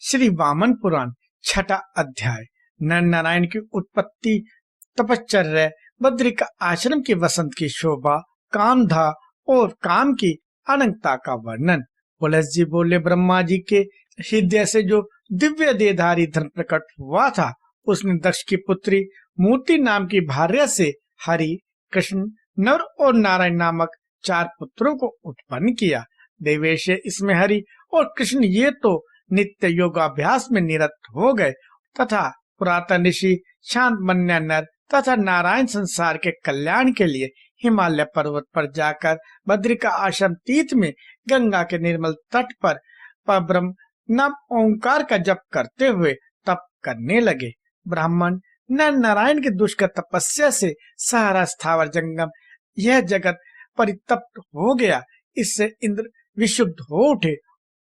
श्री वामन पुराण छठा अध्याय। नर नारायण की उत्पत्ति, तपश्चर्या, बद्रिक आश्रम के वसंत की शोभा, कामधा और काम की अनंतता का वर्णन। पुलस जी बोले, ब्रह्मा जी के हृदय से जो दिव्य देहधारी धर्म प्रकट हुआ था, उसने दक्ष की पुत्री मूर्ति नाम की भार्या से हरि, कृष्ण, नर और नारायण नामक 4 पुत्रों को उत्पन्न किया। देवेश इसमें हरि और कृष्ण ये तो नित्य योगाभ्यास में निरत हो गए तथा पुरातन ऋषि शांतमन्य नर तथा नारायण संसार के कल्याण के लिए हिमालय पर्वत पर जाकर बद्रिका आश्रम तीर्थ में गंगा के निर्मल तट पर परब्रह्म नाम ओंकार का जप करते हुए तप करने लगे। ब्राह्मण नर नारायण की दुष्कर तपस्या से सारा स्थावर जंगम यह जगत परितप्त हो गया। इससे इंद्र विशुद्ध हो उठे।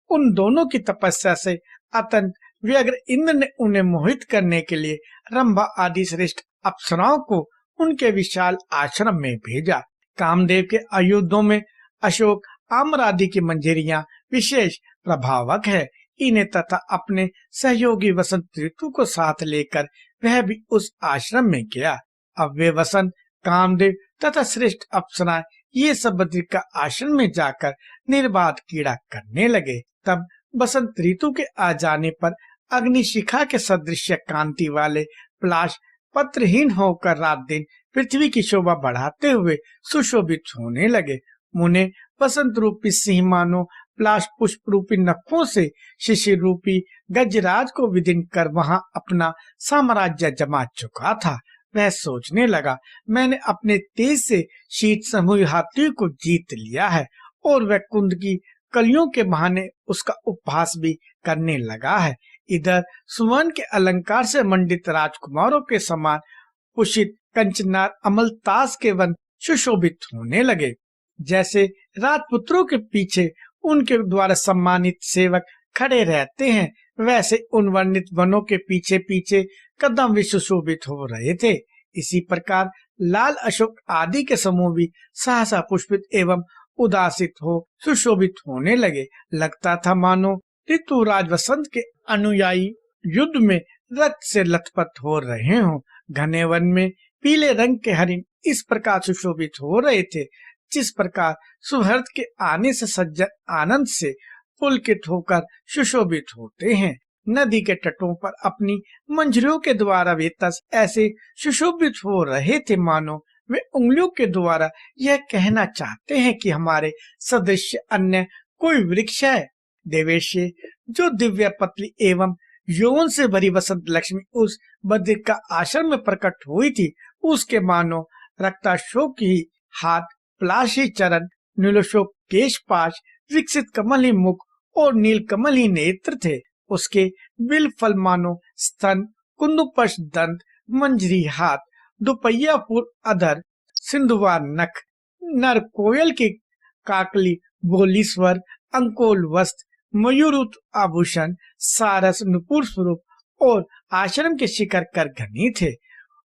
उन दोनों की तपस्या से अत्यंत व्यग्र इंद्र ने उन्हें मोहित करने के लिए रंभा आदि श्रेष्ठ अप्सराओं को उनके विशाल आश्रम में भेजा। कामदेव के आयुधों में अशोक, आम्र आदि की मंजरियां विशेष प्रभावक है। इन्हें तथा अपने सहयोगी वसंत ऋतु को साथ लेकर वह भी उस आश्रम में गया। अब वे वसंत, कामदेव तथा श्रेष्ठ अप्सराएं ये सब बद्रिका आश्रम में जाकर निर्बाध कीड़ा करने लगे। तब बसंत ऋतु के आ जाने पर अग्निशिखा के सदृश कांति वाले पलाश पत्रहीन होकर रात दिन पृथ्वी की शोभा बढ़ाते हुए सुशोभित होने लगे। मुने बसंत रूपी सिंह मानो पलाश पुष्प रूपी नखों से शिशिर रूपी गजराज को विदिन कर वहां अपना साम्राज्य जमा चुका था। वह सोचने लगा, मैंने अपने तेज से शीत समूह हाथी को जीत लिया है और वह कुंद की कलियों के बहाने उसका उपहास भी करने लगा है। इधर सुवर्ण के अलंकार से मंडित राजकुमारों के समान कुशित कंचनार अमलतास के वन सुशोभित होने लगे। जैसे राजपुत्रों के पीछे उनके द्वारा सम्मानित सेवक खड़े रहते हैं, वैसे उन वर्णित वनों के पीछे पीछे कदम भी सुशोभित हो रहे थे। इसी प्रकार लाल अशोक आदि के समूह भी सहसा पुष्पित एवं उदासित हो सुशोभित होने लगे। लगता था मानो ऋतुराज वसंत के अनुयायी युद्ध में रक्त से लथपथ हो रहे हों। घने वन में पीले रंग के हरिण इस प्रकार सुशोभित हो रहे थे, जिस प्रकार सुहृद के आने से सज्जन आनंद से पुलकित होकर सुशोभित होते हैं। नदी के तटों पर अपनी मंजरियों के द्वारा वे तस ऐसे सुशोभित हो रहे थे मानो वे उंगलियों के द्वारा यह कहना चाहते हैं कि हमारे सदृश अन्य कोई वृक्ष है। देवेश्य जो दिव्य पतली एवं यौवन से भरी वसंत लक्ष्मी उस बद्रिका आश्रम में प्रकट हुई थी, उसके मानो रक्ताशोक ही हाथ, पलाशी चरण, नीलोशोक केशपाश, विकसित कमल मुख और नील कमल ही नेत्र थे। उसके बिल फल मानो स्तन, कुंदुपश दंत, मंजरी हाथ, दुपहिया फूल अधर, सिंधुवार नख, नर कोयल की काकली बोली स्वर, अंकोल वस्त्र, मयूरुत आभूषण, सारस नुपुर स्वरूप और आश्रम के शिखर कर घनी थे।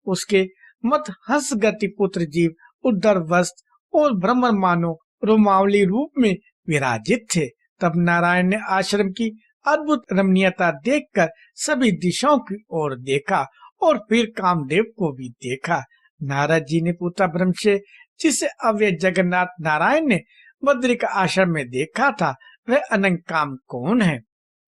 उसके मत हंस गति पुत्र जीव उद्धर वस्त्र और ब्रह्म मानो रोमावली रूप में विराजित थे। तब नारायण ने आश्रम की अद्भुत रमणीयता देखकर सभी दिशाओं की ओर देखा और फिर कामदेव को भी देखा। नारद जी ने पूछा, ब्रह्म से जिसे अव्यय जगन्नाथ नारायण ने बद्रिका आश्रम में देखा था, वह अनंत काम कौन है?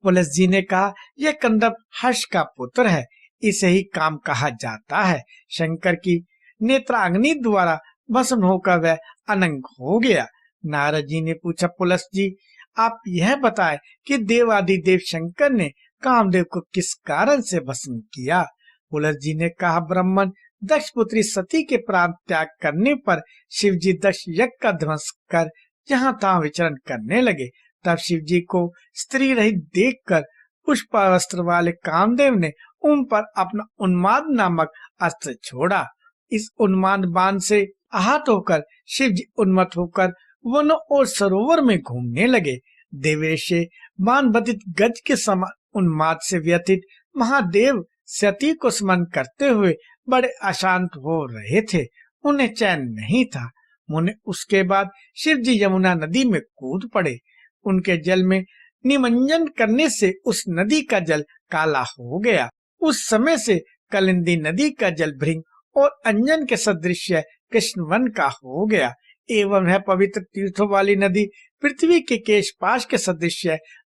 पुलस जी ने कहा, यह कंदप हर्ष का पुत्र है, इसे ही काम कहा जाता है। शंकर की नेत्राग्नि द्वारा भस्म होकर वह अनंग हो गया। नारद जी ने पूछा, पुलस जी आप यह बताएं कि देवादिदेव शंकर ने कामदेव को किस कारण से भस्म किया? पुलस जी ने कहा, ब्राह्मण दक्ष पुत्री सती के प्राण त्याग करने पर शिव जी दक्ष यज्ञ का ध्वंस कर जहाँ तहाँ विचरण करने लगे। तब शिव जी को स्त्री रहित देखकर पुष्पावस्त्र वाले कामदेव ने उन पर अपना उन्माद नामक अस्त्र छोड़ा। इस उन्माद बाण से आहत होकर शिव जी उन्मत्त होकर वनों और सरोवर में घूमने लगे। देवेश बाण बधित गज के समान उन्माद से व्यथित महादेव सती को स्मरण करते हुए बड़े अशांत हो रहे थे। उन्हें चैन नहीं था। मुने उसके बाद शिव जी यमुना नदी में कूद पड़े। उनके जल में निमज्जन करने से उस नदी का जल काला हो गया। उस समय से कालिंदी नदी का जल भृंग और अंजन के सदृश कृष्ण वन का हो गया एवं वह पवित्र तीर्थों वाली नदी पृथ्वी के केशपाश के सदृश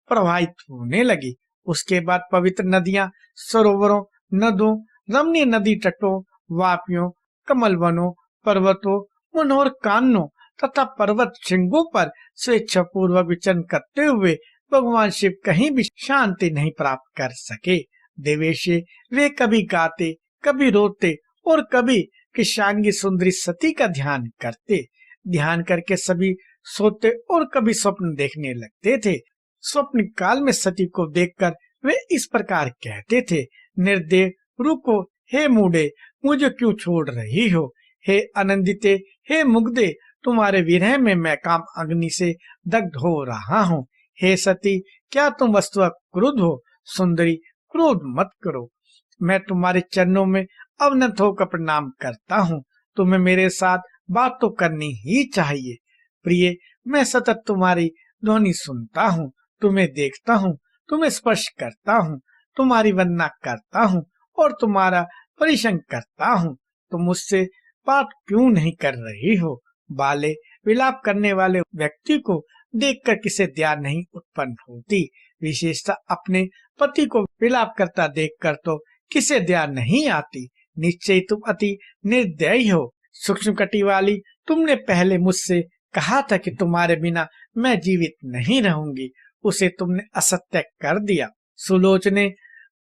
प्रवाहित होने लगी। उसके बाद पवित्र नदियां सरोवरों, नदों, रमणीय नदी तटों, वापियों, कमल वनों, पर्वतों, मनोहर काननों तथा पर्वत श्रृंगों पर स्वेच्छा पूर्वक विचरण करते हुए भगवान शिव कहीं भी शांति नहीं प्राप्त कर सके। देवेशे वे कभी गाते, कभी रोते और कभी कृष्णांगी सुंदरी सती का ध्यान करते। ध्यान करके सभी सोते और कभी स्वप्न देखने लगते थे। स्वप्न काल में सती को देखकर वे इस प्रकार कहते थे, निर्देव रुको, हे मूढ़े, मुझे क्यों छोड़ रही हो? हे आनंदिते, हे मुग्धे, तुम्हारे विरह में मैं काम अग्नि से दग्ध हो रहा हूँ। हे सती, क्या तुम वस्तुतः क्रुद्ध हो? सुंदरी, क्रोध मत करो। मैं तुम्हारे चरणों में अवनत होकर प्रणाम करता हूँ। तुम्हें मेरे साथ बात तो करनी ही चाहिए। प्रिय, मैं सतत तुम्हारी ध्वनि सुनता हूँ, तुम्हें देखता हूँ, तुम्हें स्पर्श करता हूँ, तुम्हारी वंदना करता हूँ और तुम्हारा परिश्रम करता हूँ। तुम मुझसे बात क्यों नहीं कर रही हो? बाले, विलाप करने वाले व्यक्ति को देखकर किसे दया नहीं उत्पन्न होती। विशेषतः अपने पति को विलाप करता देखकर तो किसे दया नहीं आती। निश्चय तुम अति निर्दयी हो। सूक्ष्म कटी वाली, तुमने पहले मुझसे कहा था कि तुम्हारे बिना मैं जीवित नहीं रहूंगी, उसे तुमने असत्य कर दिया। सुलोचने,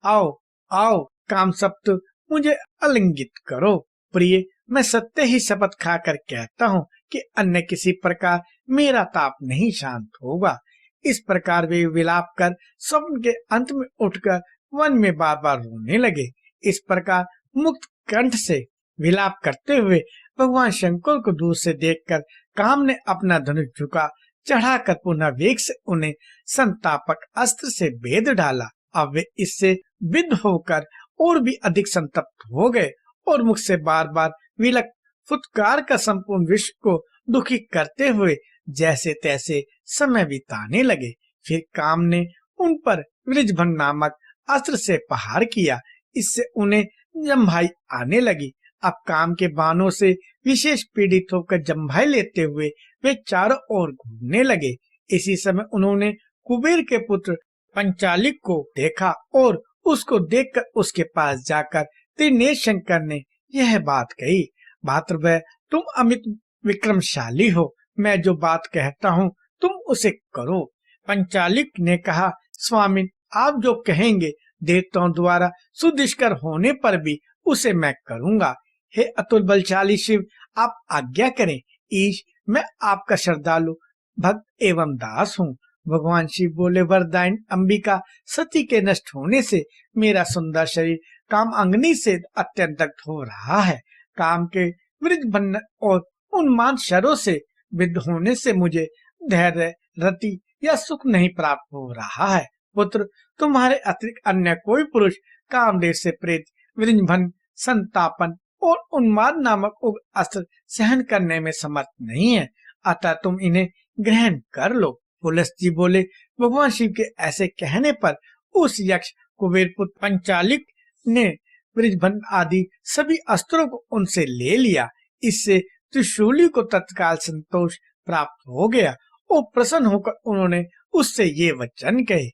आओ आओ, काम सप्त, मुझे आलिंगित करो। प्रिय, मैं सत्य ही शपथ खाकर कहता हूँ कि अन्य किसी प्रकार मेरा ताप नहीं शांत होगा। इस प्रकार वे विलाप कर स्वप्न के अंत में उठकर वन में बार बार रोने लगे। इस प्रकार मुक्त कंठ से विलाप करते हुए भगवान शंकर को दूर से देखकर काम ने अपना धनुष झुका चढ़ाकर पुनः वेग से उन्हें संतापक अस्त्र से भेद डाला। अब वे इससे विद्ध होकर और भी अधिक संतप्त हो गए और मुख से बार बार विलक फुत्कार का संपूर्ण विश्व को दुखी करते हुए जैसे तैसे समय बिताने लगे। फिर काम ने उन पर वृषभंग नामक अस्त्र से प्रहार किया। इससे उन्हें जम्भाई आने लगी। अब काम के बाणों से विशेष पीड़ित होकर जम्भाई लेते हुए वे चारों ओर घूमने लगे। इसी समय उन्होंने कुबेर के पुत्र पंचालिक को देखा और उसको देखकर उसके पास जाकर त्रिनेत्र शंकर ने यह बात कही, भातृव्य, तुम अमित विक्रमशाली हो, मैं जो बात कहता हूँ तुम उसे करो। पंचालिक ने कहा, स्वामी, आप जो कहेंगे देवताओं द्वारा सुदुष्कर होने पर भी उसे मैं करूंगा। हे अतुल बलशाली शिव, आप आज्ञा करें। ईश, मैं आपका श्रद्धालु भक्त एवं दास हूँ। भगवान शिव बोले, वरदायिनी अंबिका, सती के नष्ट होने से मेरा सुंदर शरीर काम अग्नि से अत्यंत दग्ध हो रहा है। काम के वृषभन्न और उन्माद शरों से विद्ध होने से मुझे धैर्य, रति या सुख नहीं प्राप्त हो रहा है। पुत्र, तुम्हारे अतिरिक्त अन्य कोई पुरुष कामदेव से प्रेत वृषभन, संतापन और उन्माद नामक उग्र अस्त्र सहन करने में समर्थ नहीं है, अतः तुम इन्हें ग्रहण कर लो। पुलस्त जी बोले, भगवान शिव के ऐसे कहने पर उस यक्ष कुबेर पुत्र पंचालिक ने वृषभन आदि सभी अस्त्रों को उनसे ले लिया। इससे त्रिशूली को तत्काल संतोष प्राप्त हो गया और प्रसन्न होकर उन्होंने उससे ये वचन कहे।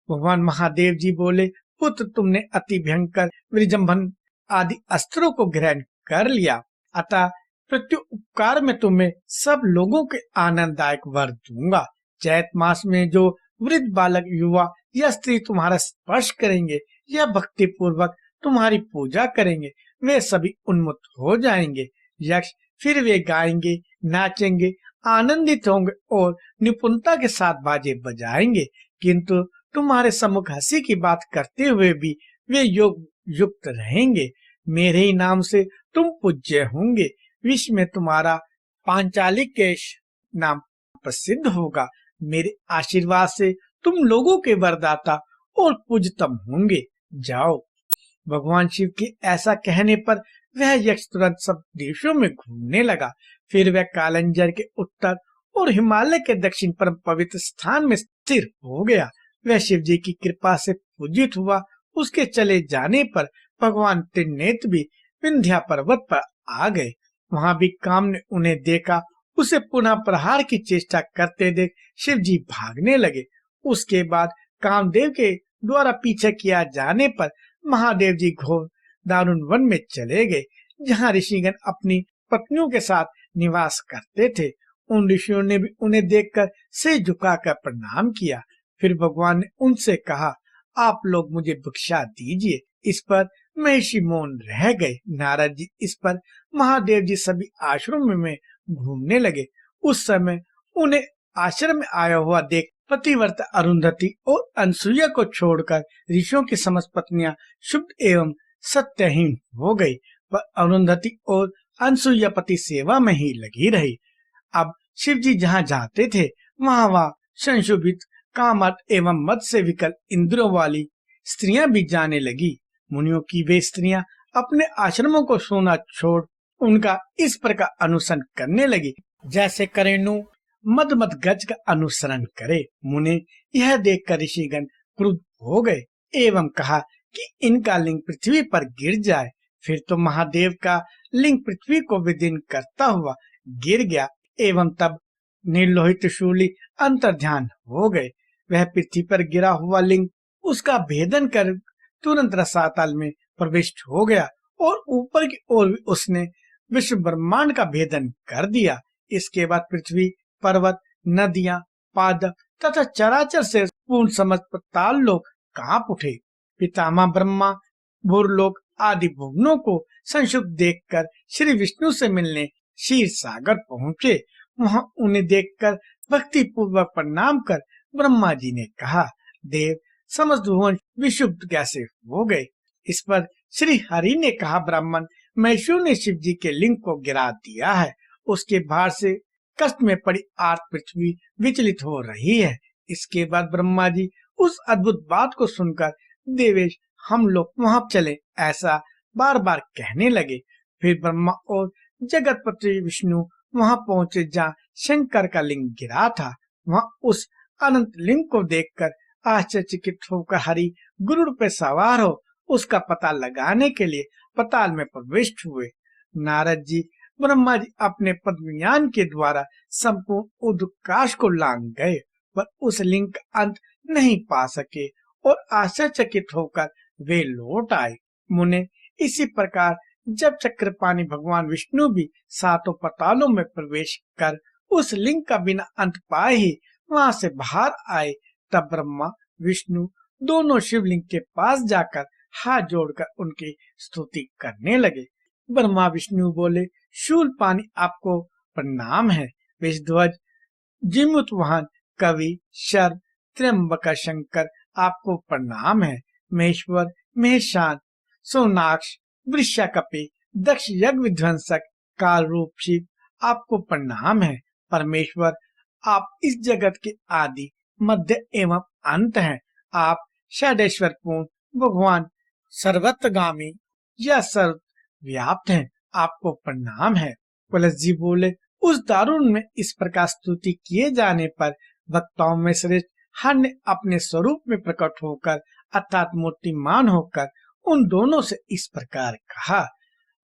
भगवान महादेव जी बोले, पुत्र, तुमने अति भयंकर वृषभन आदि अस्त्रों को ग्रहण कर लिया, अतः प्रत्युपकार में तुम्हें सब लोगों के आनंददायक वर दूंगा। चैत मास में जो वृद्ध बालक, युवा या स्त्री तुम्हारा स्पर्श करेंगे या भक्ति पूर्वक तुम्हारी पूजा करेंगे, वे सभी उन्मुक्त हो जाएंगे। यक्ष फिर वे गाएंगे, नाचेंगे, आनंदित होंगे और निपुणता के साथ बाजे बजाएंगे, किंतु तुम्हारे सम्मुख हंसी की बात करते हुए भी वे योग युक्त रहेंगे। मेरे ही नाम से तुम पूज्य होंगे। विश्व में तुम्हारा पांचालिक केश नाम प्रसिद्ध होगा। मेरे आशीर्वाद से तुम लोगों के वरदाता और पूज्यतम होंगे। जाओ। भगवान शिव के ऐसा कहने पर वह यक्ष तुरंत सब देशों में घूमने लगा। फिर वह कालंजर के उत्तर और हिमालय के दक्षिण परम पवित्र स्थान में स्थिर हो गया। वह शिव जी की कृपा से पूजित हुआ। उसके चले जाने पर भगवान त्रिनेत्र भी विंध्या पर्वत पर आ गए। वहां भी काम ने उन्हें देखा। उसे पुनः प्रहार की चेष्टा करते देख शिव जी भागने लगे। उसके बाद कामदेव के द्वारा पीछे किया जाने पर महादेव जी घोर दारुण वन में चले गए, जहाँ ऋषिगण अपनी पत्नियों के साथ निवास करते थे। उन ऋषियों ने भी उन्हें देखकर सिर झुकाकर प्रणाम किया। फिर भगवान ने उनसे कहा, आप लोग मुझे भिक्षा दीजिए। इस पर महर्षि मौन रह गए। नारद जी इस पर महादेव जी सभी आश्रमों में घूमने लगे। उस समय उन्हें आश्रम में आया हुआ देख पतिव्रता अरुंधति और अनसुईया को छोड़कर ऋषियों की समस्त पत्नियां शुद्ध एवं सत्यहीन हो गई। पर अरुंधति और अनसुईया पति सेवा में ही लगी रही। अब शिव जी जहाँ जाते थे वहाँ संशोभित कामत एवं मद से विकल इंद्रियों वाली स्त्रियां भी जाने लगी। मुनियों की वे स्त्रियां अपने आश्रमों को सोना छोड़ उनका इस प्रकार अनुसरण करने लगी, जैसे करेणु मद मद गज का अनुसरण करे। मुनि यह देखकर ऋषिगण क्रुद्ध हो गए एवं कहा कि इनका लिंग पृथ्वी पर गिर जाए। फिर तो महादेव का लिंग पृथ्वी को विदीर्ण करता हुआ गिर गया एवं तब निर्लोहित शूली अंतर्ध्यान हो गए। वह पृथ्वी पर गिरा हुआ लिंग उसका भेदन कर तुरंत रसातल में प्रविष्ट हो गया और ऊपर की ओर भी उसने विश्व ब्रह्मांड का भेदन कर दिया। इसके बाद पृथ्वी, पर्वत, नदियां, पादप तथा चराचर से पूर्ण समस्त पाताल लोक कांप उठे। पितामह ब्रह्मा भूरलोक आदि भुवनों को संक्षुब्ध देखकर श्री विष्णु से मिलने क्षीर सागर पहुँचे। वहां उन्हें देखकर भक्ति पूर्वक प्रणाम कर ब्रह्मा जी ने कहा, देव समस्त भुवन विशुद्ध कैसे हो गए? इस पर श्री हरि ने कहा, ब्राह्मण, महर्षियों ने शिव जी के लिंग को गिरा दिया है। उसके भार से कष्ट में पड़ी आर्त पृथ्वी विचलित हो रही है। इसके बाद ब्रह्मा जी उस अद्भुत बात को सुनकर, देवेश हम लोग वहां चले, ऐसा बार बार कहने लगे। फिर ब्रह्मा और जगतपति विष्णु वहां पहुंचे जहाँ शंकर का लिंग गिरा था। वहां उस अनंत लिंग को देखकर आश्चर्यचकित होकर हरि गुरुड़ पे सवार हो उसका पता लगाने के लिए पाताल में प्रविष्ट हुए। नारद जी ब्रह्मा जी अपने पद्मयान के द्वारा संपूर्ण उद्काश को लांग गए, पर उस लिंग का अंत नहीं पा सके और आश्चर्यचकित होकर वे लौट आए। मुने इसी प्रकार जब चक्रपाणी भगवान विष्णु भी सातों पातालों में प्रवेश कर उस लिंग का बिना अंत पाए ही वहां से बाहर आए, तब ब्रह्मा विष्णु दोनों शिवलिंग के पास जाकर हाथ जोड़कर उनकी स्तुति करने लगे। ब्रह्मा विष्णु बोले, शूलपाणी आपको प्रणाम है। विषध्वज जिमुत वाहन कवि शर त्र्यंबक शंकर आपको प्रणाम है। महेश्वर महेशान सोनाक्ष वृषकपि दक्ष यज्ञ विध्वंसक काल रूप शिव आपको प्रणाम है। परमेश्वर आप इस जगत के आदि मध्य एवं अंत हैं। आप षडेश्वर पूर्ण भगवान सर्वत्रगामी या सर्व व्याप्त हैं। आपको प्रणाम है। कलश जी बोले, उस दारुण में इस प्रकार स्तुति किए जाने पर भक्तों में श्रेष्ठ हर ने अपने स्वरूप में प्रकट होकर अर्थात मूर्तिमान होकर उन दोनों से इस प्रकार कहा।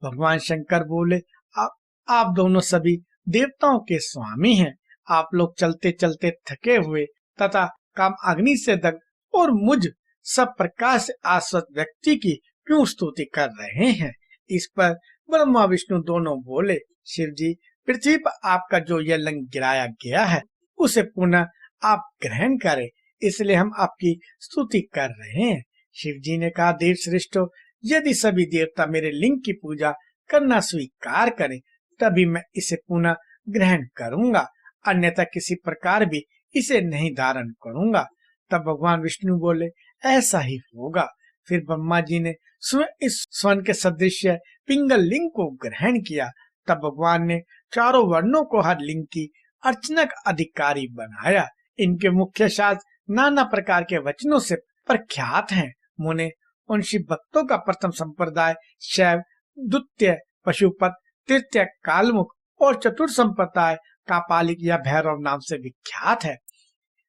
भगवान शंकर बोले, आप दोनों सभी देवताओं के स्वामी हैं। आप लोग चलते चलते थके हुए तथा काम अग्नि से दग्ध और मुझ सब प्रकार से आश्वस्त व्यक्ति की क्यों स्तुति कर रहे हैं? इस पर ब्रह्मा विष्णु दोनों बोले, शिव जी, पृथ्वी पर आपका जो यह लिंग गिराया गया है उसे पुनः आप ग्रहण करें, इसलिए हम आपकी स्तुति कर रहे हैं। शिव जी ने कहा, देव श्रेष्ठो, यदि सभी देवता मेरे लिंग की पूजा करना स्वीकार करें तभी मैं इसे पुनः ग्रहण करूंगा, अन्यथा किसी प्रकार भी इसे नहीं धारण करूंगा। तब भगवान विष्णु बोले, ऐसा ही होगा। फिर ब्रह्मा जी ने स्वयं इस स्वर्ण के सदृश पिंगल लिंग को ग्रहण किया। तब भगवान ने चारों वर्णों को हर लिंग की अर्चना का अधिकारी बनाया। इनके मुख्य शास्त्र नाना प्रकार के वचनों से प्रख्यात हैं। मुने उन शिव भक्तों का प्रथम संप्रदाय शैव, द्वितीय पशुपत, तृतीय कालमुख और चतुर्थ संप्रदाय कापालिक या भैरव नाम से विख्यात है।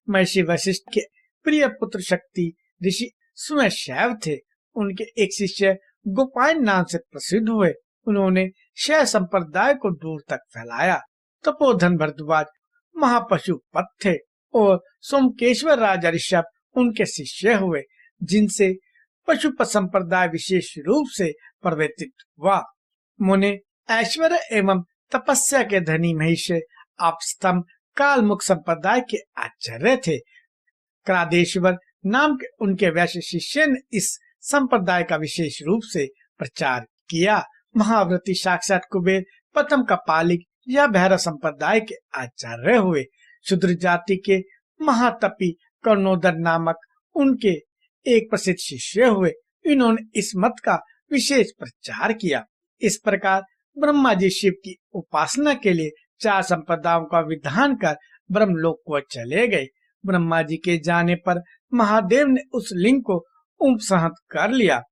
महर्षि वशिष्ठ के प्रिय पुत्र शक्ति ऋषि स्वयं शैव थे। उनके एक शिष्य गोपायन नाम से प्रसिद्ध हुए। उन्होंने शैव संप्रदाय को दूर तक फैलाया। तपोधन भरद्वाज महापशुपत थे और सोमकेश्वर राजा ऋषभ उनके शिष्य हुए, जिनसे पशुपत संप्रदाय विशेष रूप से परिवर्तित हुआ। मुने ऐश्वर्य एवं तपस्या के धनी महिष आपस्तंभ कालमुख संप्रदाय के आचार्य थे। क्रादेश्वर नाम के उनके वैश्य शिष्य ने इस संप्रदाय का विशेष रूप से प्रचार किया। महाव्रती साक्षात कुबेर प्रथम कपालिक या भैरव संप्रदाय के आचार्य हुए। शूद्र जाति के महातपी कर्णोदर नामक उनके एक प्रसिद्ध शिष्य हुए। इन्होंने इस मत का विशेष प्रचार किया। इस प्रकार ब्रह्मा जी शिव की उपासना के लिए 4 संप्रदायों का विधान कर ब्रह्मलोक को चले गए। ब्रह्मा जी के जाने पर महादेव ने उस लिंग को उपसंहत कर लिया,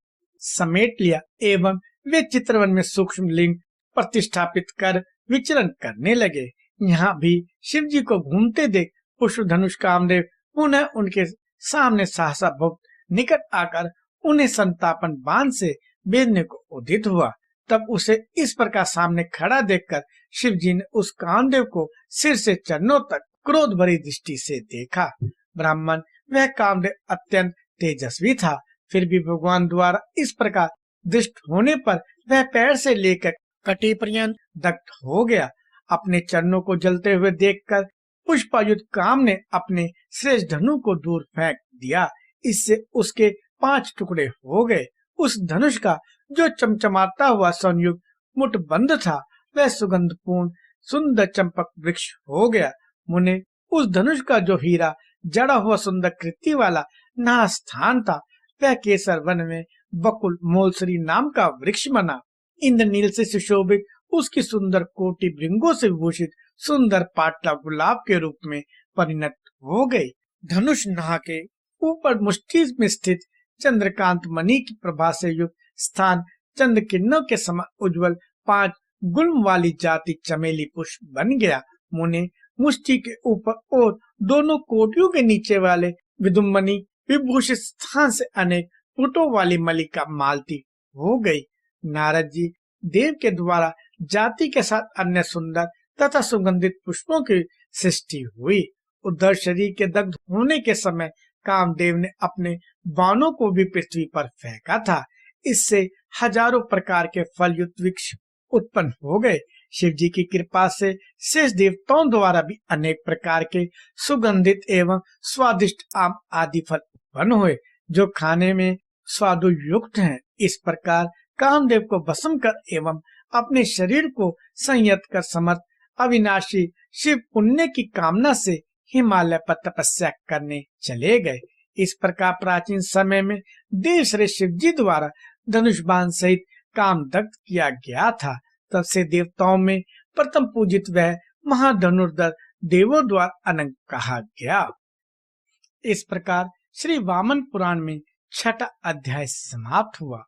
समेट लिया एवं वे चित्रवन में सूक्ष्म लिंग प्रतिष्ठापित कर विचरण करने लगे। यहाँ भी शिव जी को घूमते देख पुष्प धनुष कामदेव पुनः उनके सामने सहसा बहुत निकट आकर उन्हें संतापन बाण से बेधने को उदित हुआ। तब उसे इस प्रकार सामने खड़ा देखकर शिव जी ने उस कामदेव को सिर से चरणों तक क्रोध भरी दृष्टि से देखा। ब्राह्मण वह कामदेव अत्यंत तेजस्वी था, फिर भी भगवान द्वारा इस प्रकार दृष्ट होने पर वह पैर से लेकर कटी पर्यंत दग्ध हो गया। अपने चरणों को जलते हुए देखकर पुष्पायुक्त काम ने अपने श्रेष्ठ धनु को दूर फेंक दिया। इससे उसके 5 टुकड़े हो गए। उस धनुष का जो चमचमाता हुआ संयुक्त मुठबंद था, वह सुगंधपूर्ण सुंदर चंपक वृक्ष हो गया। मुने उस धनुष का जो हीरा जड़ा हुआ सुंदर कृति वाला नहा स्थान था, वह केसर वन में बकुल मोलसरी नाम का वृक्ष बना। इंद्रनील से सुशोभित उसकी सुंदर कोटि भृंगों से विभूषित सुंदर पाटला गुलाब के रूप में परिणत हो गई। धनुष नहा के ऊपर मुष्टि में स्थित चंद्रकांत मणि की प्रभा से युक्त स्थान चंद्र किरणों के समान उज्जवल 5 गुल्म वाली जाति चमेली पुष्प बन गया। मुने मुष्टि के ऊपर और दोनों कोटियों के नीचे वाले विदुम्बनी विभूषित स्थान से अनेक पुटों वाली मलिका मालती हो गई। नारद जी देव के द्वारा जाति के साथ अन्य सुंदर तथा सुगंधित पुष्पों की सृष्टि हुई। उद्धर शरीर के दग्ध होने के समय कामदेव ने अपने बाणों को भी पृथ्वी पर फेंका था। इससे हजारों प्रकार के फल युक्त वृक्ष उत्पन्न हो गए। शिव जी की कृपा से शेष देवताओं द्वारा भी अनेक प्रकार के सुगंधित एवं स्वादिष्ट आम आदि फल उत्पन्न हुए, जो खाने में स्वादुयुक्त हैं। इस प्रकार कामदेव को भस्म कर एवं अपने शरीर को संयत कर समर्थ अविनाशी शिव पुण्य की कामना से हिमालय पर तपस्या करने चले गए। इस प्रकार प्राचीन समय में देव श्रेष्ठ शिव जी द्वारा धनुष बाण सहित काम दग्ध किया गया था। तब से देवताओं में प्रथम पूजित वह महाधनुर्धर देवों द्वारा अनंत कहा गया। इस प्रकार श्री वामन पुराण में 6वां अध्याय समाप्त हुआ।